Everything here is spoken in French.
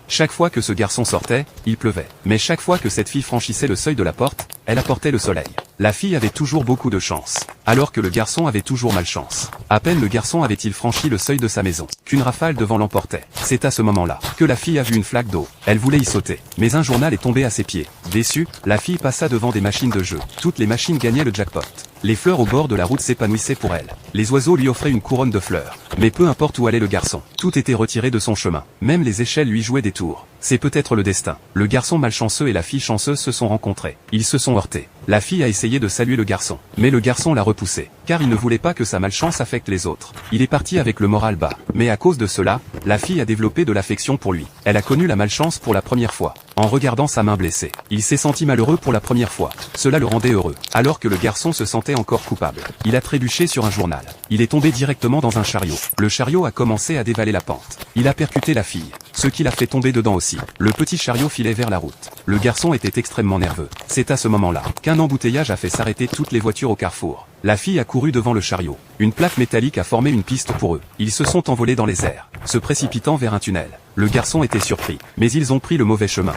Chaque fois que ce garçon sortait, il pleuvait. Mais chaque fois que cette fille franchissait le seuil de la porte, elle apportait le soleil. La fille avait toujours beaucoup de chance, alors que le garçon avait toujours malchance. À peine le garçon avait-il franchi le seuil de sa maison, qu'une rafale de vent l'emportait. C'est à ce moment-là que la fille a vu une flaque d'eau. Elle voulait y sauter, mais un journal est tombé à ses pieds. Déçue, la fille passa devant des machines de jeu. Toutes les machines gagnaient le jackpot. Les fleurs au bord de la route s'épanouissaient pour elle. Les oiseaux lui offraient une couronne de fleurs. Mais peu importe où allait le garçon, tout était retiré de son chemin. Même les échelles lui jouaient des tours. C'est peut-être le destin. Le garçon malchanceux et la fille chanceuse se sont rencontrés. Ils se sont heurtés. La fille a essayé de saluer le garçon. Mais le garçon l'a repoussé, car il ne voulait pas que sa malchance affecte les autres. Il est parti avec le moral bas. Mais à cause de cela, la fille a développé de l'affection pour lui. Elle a connu la malchance pour la première fois. En regardant sa main blessée, il s'est senti malheureux pour la première fois. Cela le rendait heureux, alors que le garçon se sentait encore coupable. Il a trébuché sur un journal. Il est tombé directement dans un chariot. Le chariot a commencé à dévaler la pente. Il a percuté la fille, ce qui l'a fait tomber dedans aussi. Le petit chariot filait vers la route. Le garçon était extrêmement nerveux. C'est à ce moment-là qu'un embouteillage a fait s'arrêter toutes les voitures au carrefour. La fille a couru devant le chariot. Une plaque métallique a formé une piste pour eux. Ils se sont envolés dans les airs, se précipitant vers un tunnel. Le garçon était surpris, mais ils ont pris le mauvais chemin.